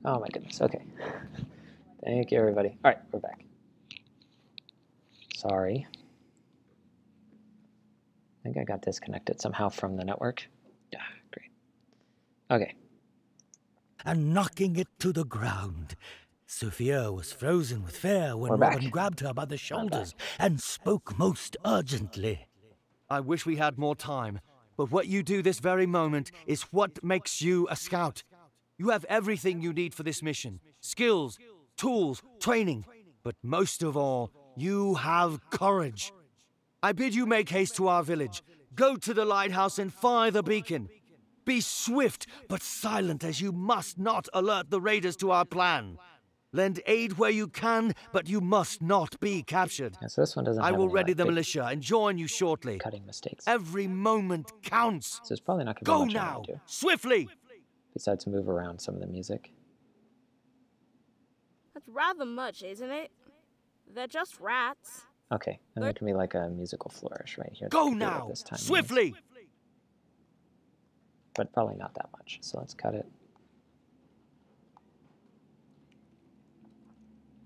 Oh my goodness. Okay. Thank you, everybody. All right, we're back. Sorry. I think I got disconnected somehow from the network. Yeah, great. Okay. And knocking it to the ground. Sophia was frozen with fear when We're Robin back. grabbed her by the shoulders and spoke most urgently. I wish we had more time, but what you do this very moment is what makes you a scout. You have everything you need for this mission. Skills, tools, training, but most of all, you have courage. I bid you make haste to our village. Go to the lighthouse and fire the beacon. Be swift but silent, as you must not alert the raiders to our plan. Lend aid where you can, but you must not be captured. Yeah, so this one doesn't I have will any, ready like, the big militia and join you shortly. cutting mistakes. Every moment counts. So it's probably not going to be Go much I now, want to do, swiftly. besides move around some of the music. That's rather much, isn't it? They're just rats. Okay, and there can be like a musical flourish right here. Go That could be what now, this time means. swiftly. But probably not that much, so let's cut it.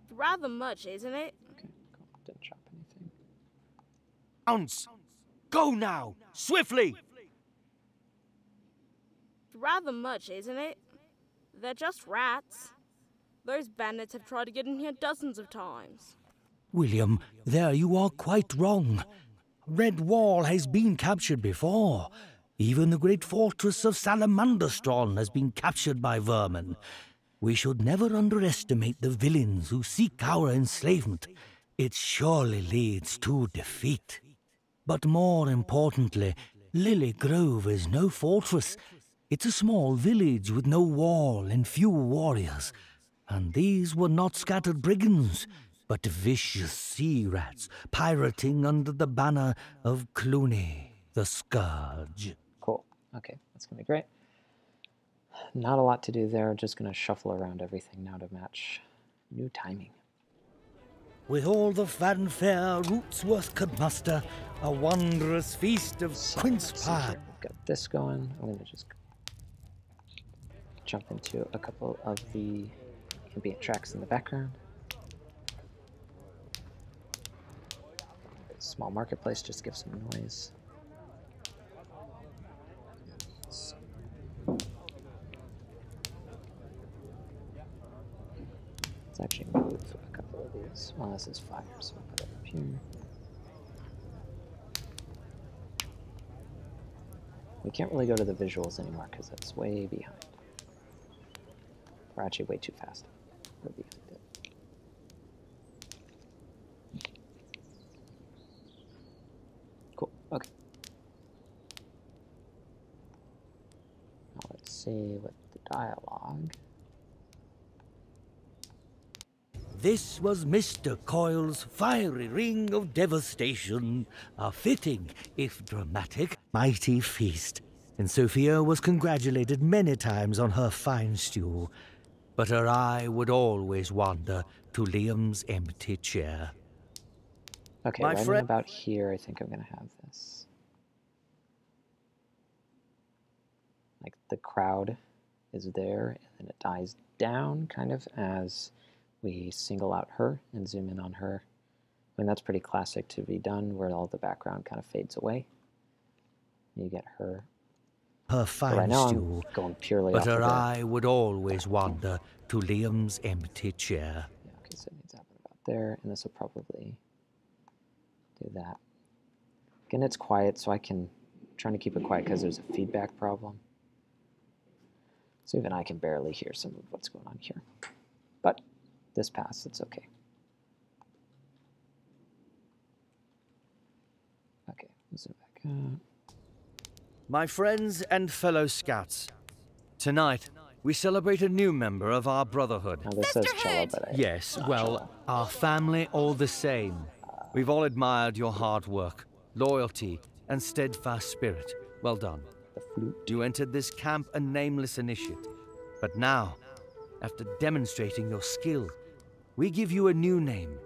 Rather much, isn't it? Okay, cool. Didn't chop anything. Ounce. Go now, swiftly. Rather much, isn't it? They're just rats. Those bandits have tried to get in here dozens of times. William, there you are quite wrong. Red Wall has been captured before. Even the great fortress of Salamanderstron has been captured by vermin. We should never underestimate the villains who seek our enslavement. It surely leads to defeat. But more importantly, Lily Grove is no fortress. It's a small village with no wall and few warriors. And these were not scattered brigands, but vicious sea rats pirating under the banner of Clooney, the Scourge. Cool. Okay, that's going to be great. Not a lot to do there. Just going to shuffle around everything now to match new timing. With all the fanfare Rootsworth could muster, a wondrous feast of So, quince let's see pie. here. We've got this going. I'm going to just jump into a couple of the ambient tracks in the background. Small marketplace, just give some noise. Let's actually move a couple of these. Well, this is fire, so we'll put it up here. We can't really go to the visuals anymore because that's way behind. We're actually way too fast. We're behind it. Cool. Okay. Now let's see what the dialogue. This was Mr. Coyle's fiery ring of devastation, a fitting, if dramatic, mighty feast. And Sophia was congratulated many times on her fine stew, but her eye would always wander to Liam's empty chair. Okay, My right friend- about here, I think I'm going to have this. Like the crowd is there, and then it dies down kind of as we single out her and zoom in on her. I mean, that's pretty classic to be done, where all the background kind of fades away. You get her. Her But fine right now, stew, I'm going purely but off her of eye would always wander to Liam's empty chair. Yeah, okay, so it needs to happen about there, and this will probably do that. Again, it's quiet, so I'm trying to keep it quiet because there's a feedback problem. So even I can barely hear some of what's going on here. But this pass, it's okay. Okay, zoom back out. My friends and fellow scouts, tonight we celebrate a new member of our brotherhood. Now this says cello, but I Yes, not well, cello. our family all the same. We've all admired your hard work, loyalty, and steadfast spirit. Well done. The flute. You entered this camp a nameless initiate. But now, after demonstrating your skill, we give you a new name,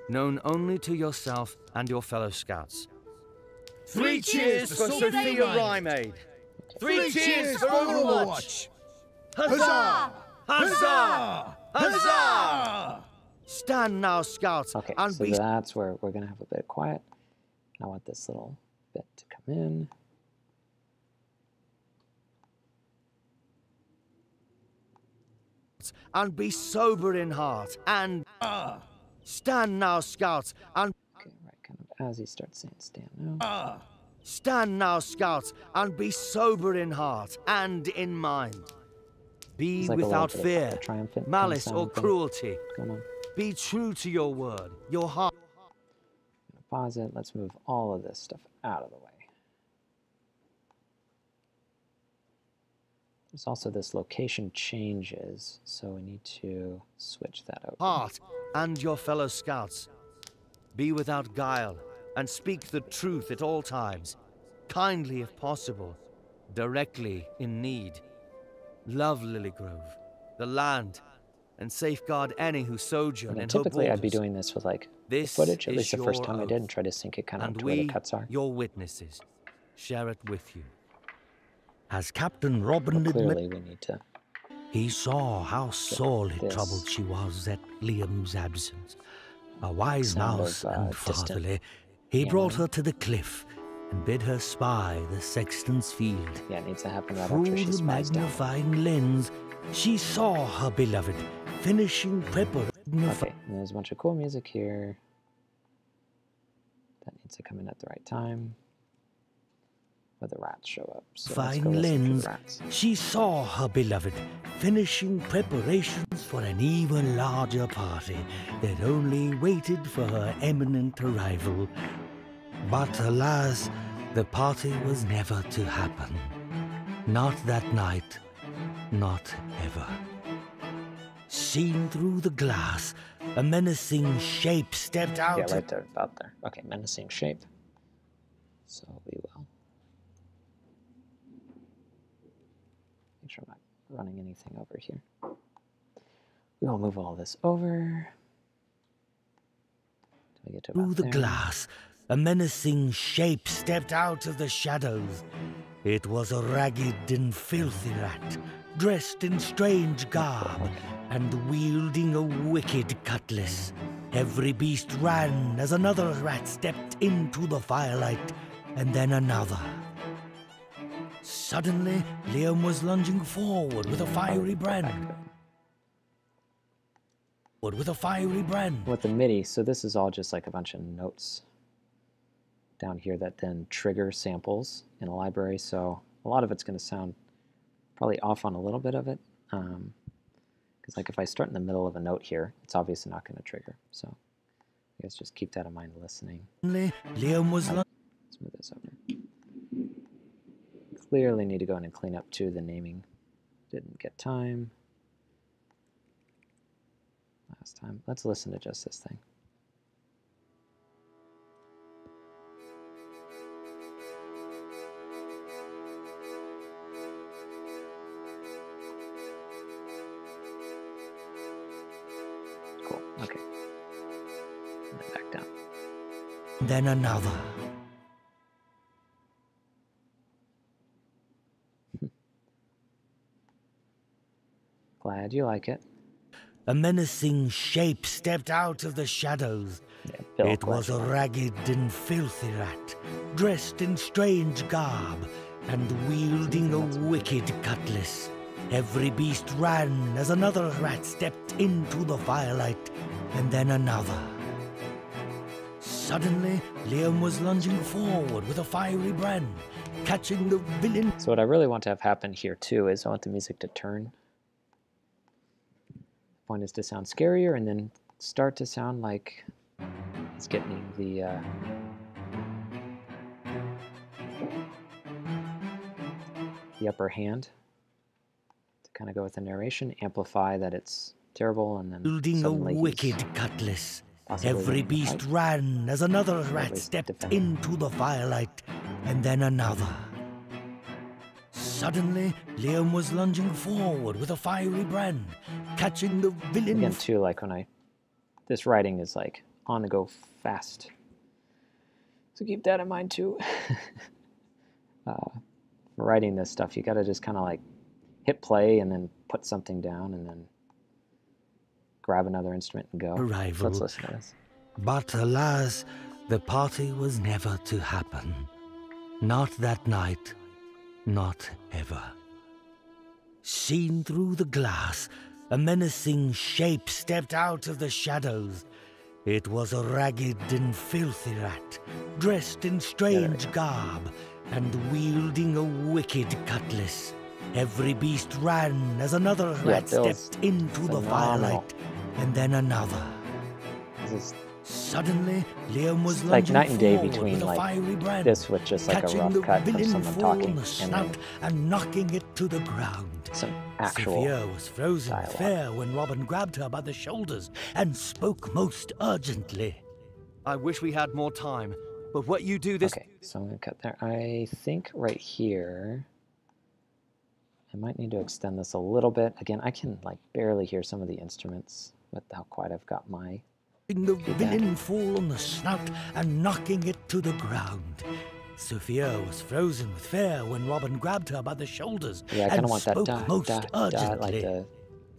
known only to yourself and your fellow scouts. 3 cheers for Sophia Rymaid! 3 cheers for Overwatch! Huzzah! Huzzah! Huzzah! Stand now, scouts, Okay, and so be that's where we're going to have a bit of quiet. I want this little bit to come in. sober in heart, and stand now, scouts, and Okay, right, kind of as he starts saying stand now. stand now, scouts, and be sober in heart and in mind. Be It's like a without little bit of fear, a triumphant malice, sound or thing cruelty. going on. Be true to your word, your heart. Pause it. Let's move all of this stuff out of the way. There's also this location changes, so we need to switch that over. Heart and your fellow scouts. Be without guile, and speak the truth at all times, kindly if possible, directly in need. Love Lilygrove, the land, and safeguard any who sojourn in her Typically, I'd be borders. doing this with like the This footage, at is least the first your time I oath, did, and try to sync it kind of and to where the we, cuts are. your witnesses, share it with you. As Captain Robin But admitted, clearly, we need to. he saw how sorely this troubled she was at Liam's absence. A wise sound mouse of, and distant fatherly, he brought hammering. her to the cliff and bid her spy the sexton's field. Yeah, it needs to happen right Through after she the spies down. magnifying lens, she saw her beloved finishing preparation. Okay, and there's a bunch of cool music here. That needs to come in at the right time. Where the rats show up. So let's go Fine listen to lens, the rats. she saw her beloved finishing preparations for an even larger party that only waited for her imminent arrival. But alas, the party was never to happen. Not that night, not ever. Seen through the glass, a menacing shape stepped out. Yeah, right there, about there. Okay, menacing shape. So we will make sure I'm not running anything over here. We will move all this over. Till we get to about Through the there. glass, a menacing shape stepped out of the shadows. It was a ragged and filthy rat, dressed in strange garb, and wielding a wicked cutlass. Every beast ran as another rat stepped into the firelight, and then another. Suddenly, Liam was lunging forward with a fiery brand. With a fiery brand. With the MIDI, so this is all just like a bunch of notes down here that then trigger samples in a library. So a lot of it's going to sound probably off on a little bit of it. Because like if I start in the middle of a note here, it's obviously not going to trigger. So I guess just keep that in mind listening. Liam was Let's move this over. Clearly need to go in and clean up too. The naming didn't get time last time. Let's listen to just this thing. Cool, okay. And then back down. then another. Glad you like it. A menacing shape stepped out of the shadows. Yeah, Bill, It glad was you a like it. ragged and filthy rat, dressed in strange garb, and wielding a wicked cutlass. Every beast ran as another rat stepped into the firelight, and then another. Suddenly, Liam was lunging forward with a fiery brand, catching the villain. So what I really want to have happen here too is I want the music to turn. The point is to sound scarier and then start to sound like it's getting the upper hand to kind of go with the narration, amplify that it's terrible, and then Wielding a suddenly he's wicked cutlass. possibly Every winning the beast fight. ran as another rat least stepped defending. into the firelight, and then another. Suddenly, Liam was lunging forward with a fiery brand, catching the villain. Again, too, like when this writing is like on the go fast. So keep that in mind too. For writing this stuff, you got to just kind of like hit play and then put something down and then grab another instrument and go. Arrival. Let's listen to this. But alas, the party was never to happen. Not that night, not ever. Seen through the glass, a menacing shape stepped out of the shadows. It was a ragged and filthy rat, dressed in strange garb, and wielding a wicked cutlass. Every beast ran as another rat Bill's stepped into the phenomenal. firelight, and then another. This is Suddenly, Liam was like lunging night and day forward between with a like fiery brand, this with just like a catching rough the cut from villain someone full on talking the and snout then and knocking it to the ground. some actual Sophia was frozen with dialogue. fear when Robin grabbed her by the shoulders and spoke most urgently. I wish we had more time, but what you do this... Okay, so I'm going to cut there. I think right here, I might need to extend this a little bit. Again, I can like barely hear some of the instruments with how quiet I've got my... The villain full on the snout and knocking it to the ground. Sophia was frozen with fear when Robin grabbed her by the shoulders Yeah, I kind and of want that spoke most urgently. like the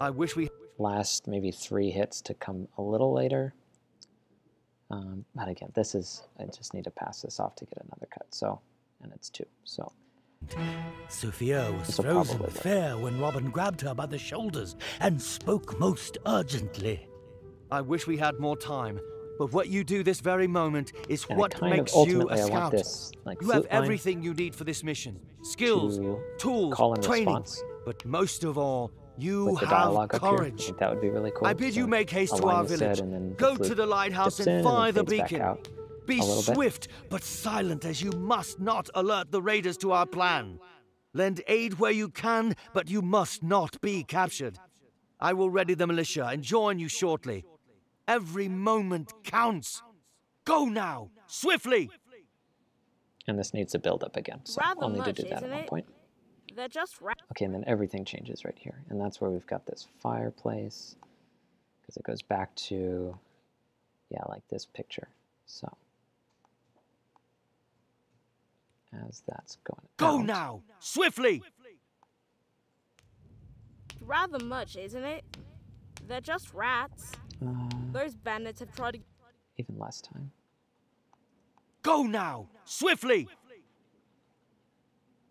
I wish we... last maybe 3 hits to come a little later. But again, this is, I just need to pass this off to get another cut. So, and it's 2. So Sophia was This'll frozen probably with work. fear when Robin grabbed her by the shoulders and spoke most urgently. I wish we had more time, but what you do this very moment is and what I kind of makes you ultimately a I want scout. this like You have flute line everything you need for this mission. Skills, to tools, call in training. response But most of all, you with the have dialogue up here. I courage. think that would be really cool. I bid So you make haste a to line our is said, village. and then the Go flute to the lighthouse dips in and then fire the fades back beacon. out Be a little bit. swift but silent, as you must not alert the raiders to our plan. Lend aid where you can, but you must not be captured. I will ready the militia and join you shortly. Every moment counts. Go now, swiftly! And this needs to build up again. So Rather I'll need to much, do that at isn't one it? point. They're just rats. Okay, and then everything changes right here. And that's where we've got this fireplace. Because it goes back to, yeah, like this picture. So, as that's going Go out, now, swiftly! Rather much, isn't it? They're just rats. uh, Those bandits have tried to... even less time. Go now, swiftly!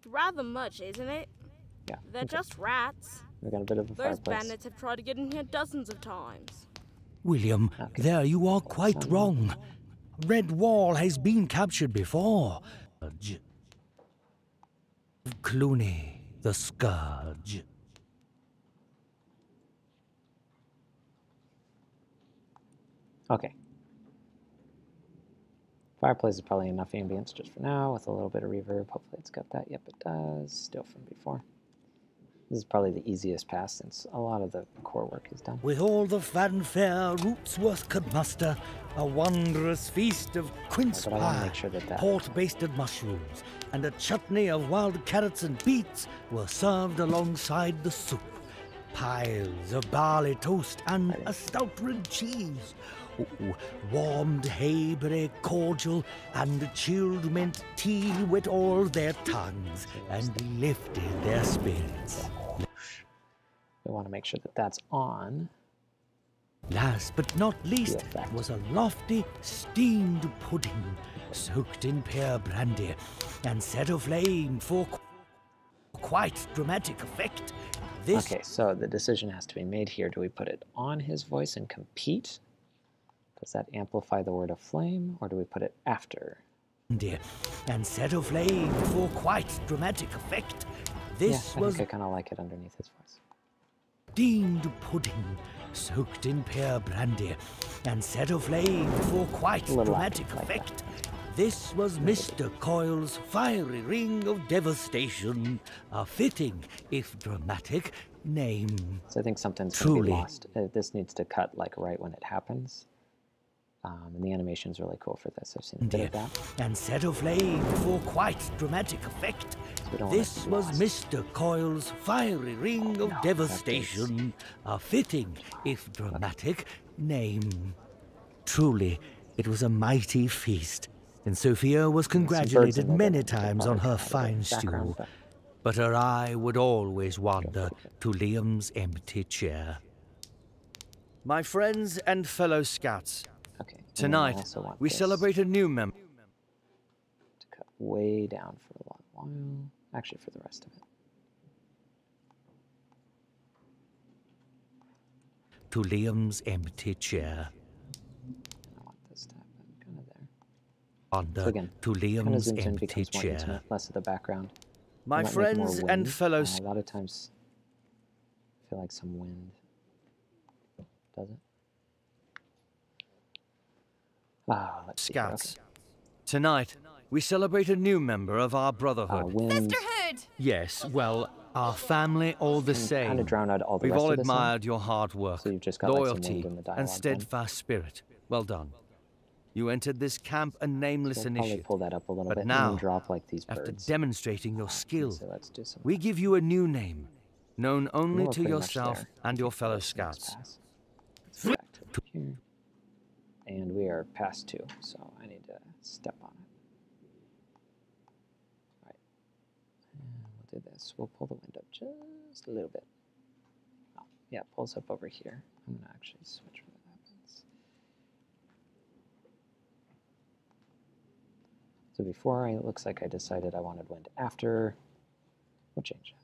Rather much, isn't it? Yeah, They're okay. just rats. We've got a bit of a Those fireplace. bandits have tried to get in here dozens of times. William, Okay. there you are quite Some- wrong. Red Wall has been captured before. Clooney, the Scourge. Okay. Fireplace is probably enough ambience just for now with a little bit of reverb. Hopefully it's got that. Yep, it does. Still from before. This is probably the easiest pass since a lot of the core work is done. With all the fanfare Rootsworth could muster, a wondrous feast of quince But I wanna pie, make sure that port-basted mushrooms, and a chutney of wild carrots and beets were served alongside the soup. Piles of barley toast and a stout red cheese. Ooh, warmed hayberry cordial and chilled mint tea wet all their tongues and lifted their spirits. We want to make sure that that's on. Last but not least effect. was a lofty steamed pudding soaked in pear brandy and set aflame for quite dramatic effect. This Okay, so the decision has to be made here. Do we put it on his voice and compete? Does that amplify the word aflame, or do we put it after? brandy and set aflame for quite dramatic effect. This yeah, was I think I kind of like it underneath his voice. steamed pudding soaked in pear brandy and set aflame for quite A little dramatic active like that. effect. This was Mr. Coyle's fiery ring of devastation, a fitting, if dramatic, name. So I think something's going to be Truly. lost. This needs to cut like right when it happens. And the animation's really cool for this. I've seen a bit of that. And set aflame for quite dramatic effect. So we don't want it This to be was lost. Mr. Coyle's fiery ring of no, devastation, a fitting, if dramatic, name. Truly, it was a mighty feast, and Sophia was birds in congratulated there many that times are on her kind of fine background, stew. but but her eye would always wander to Liam's empty chair. My friends and fellow scouts, Okay. and then I tonight also want we this celebrate a new member. to cut way down for a long while. Actually, for the rest of it. To Liam's empty chair. I want this to happen kind of there. Wander So again, to kind of Liam's zoomed in empty becomes more chair. intimate, less of the background. My I might make more friends and wind. fellow A lot of times, I feel like some wind. Does it? Ah, let's see here. scouts, tonight we celebrate a new member of our Okay. brotherhood. Wind. Sisterhood! Yes, well, our family all the same. Kind of drown out all the We've rest all of the song. admired your hard work, So you've just got, like, some loyalty, wind in the dialogue and then. steadfast spirit. Well done. You entered this camp a nameless We'll probably initiate. pull that up a little But bit and now, then drop like these After birds. demonstrating your skill, So let's do some. we give you a new name, known only We're to pretty much yourself there. and your fellow Let's scouts. pass. Let's go back to over here. And we are past 2, so I need to step on it. Alright. And we'll do this. We'll pull the wind up just a little bit. Oh, yeah, it pulls up over here. I'm going to actually switch where that happens. So before, it looks like I decided I wanted wind after. We'll change that.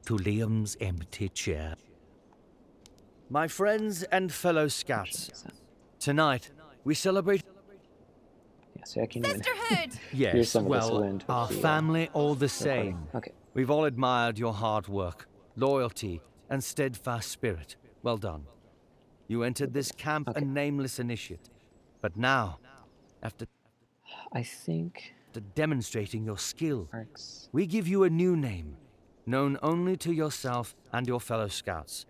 To Liam's empty chair. My friends and fellow scouts, tonight we celebrate. Yeah, so I can even Sisterhood! hear Yes, some of this well, wind with our the, family all the recording. same. Okay. We've all admired your hard work, loyalty, and steadfast spirit. Well done. You entered this camp Okay. a nameless initiate. But now, after I think demonstrating your skill, arcs. we give you a new name, known only to yourself and your fellow scouts.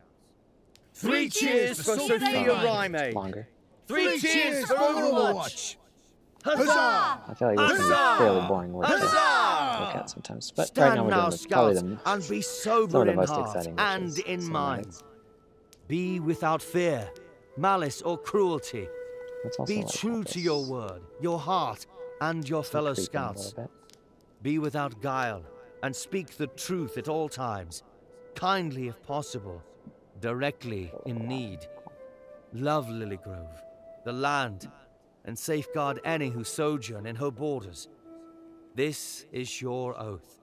3 cheers for Sophia Sophia Rhyme. Rhyme! Longer. 3 cheers for Overwatch! Huzzah! I feel like this is a Huzzah! fairly boring word to look Huzzah! at sometimes. But right Stand now we're now, doing probably scouts, the and be some of sober the in most heart exciting and wishes, in so mind. let's- Be without fear, malice, or cruelty. let's also Be let true this to your word, your heart, and your fellow creep in a little scouts. bit. Be without guile, and speak the truth at all times, kindly if possible, directly in need. Love Lily Grove, the land, and safeguard any who sojourn in her borders. This is your oath,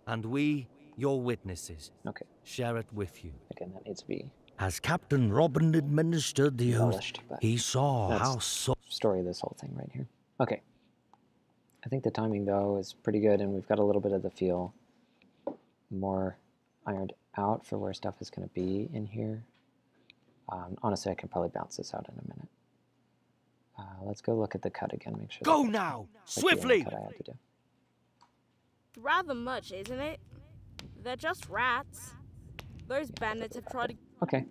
and we, your witnesses, Okay, share it with you. again, that needs to be As Captain Robin administered the oath, embellished, but he saw that's how so story of this whole thing right here. Okay. I think the timing, though, is pretty good, and we've got a little bit of the feel more ironed out for where stuff is going to be in here. Honestly, I can probably bounce this out in a minute. Let's go look at the cut again, make sure. Go that- now, like the swiftly! cut I had to do. Rather much, isn't it? They're just rats. Those bandits have tried to. Okay,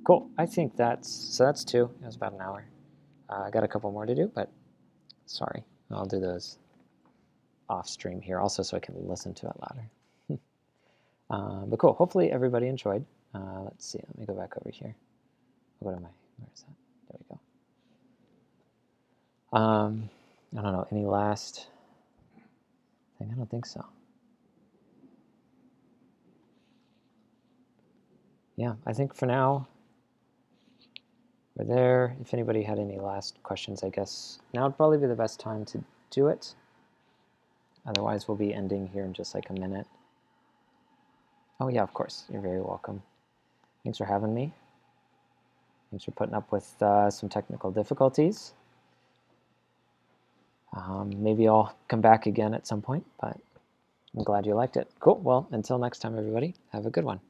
cool. I think that's 2. It was about an hour. I got a couple more to do, but sorry. I'll do those off stream here also so I can listen to it louder. But cool. Hopefully everybody enjoyed. Let's see. Let me go back over here. I'll go to my, where is that? There we go. I don't know. Any last thing? I don't think so. Yeah, I think for now, we're there. If anybody had any last questions, I guess now would probably be the best time to do it. Otherwise, we'll be ending here in just like a minute. Oh yeah, of course. You're very welcome. Thanks for having me. Thanks for putting up with some technical difficulties. Maybe I'll come back again at some point, but I'm glad you liked it. Cool. Well, until next time, everybody, have a good one.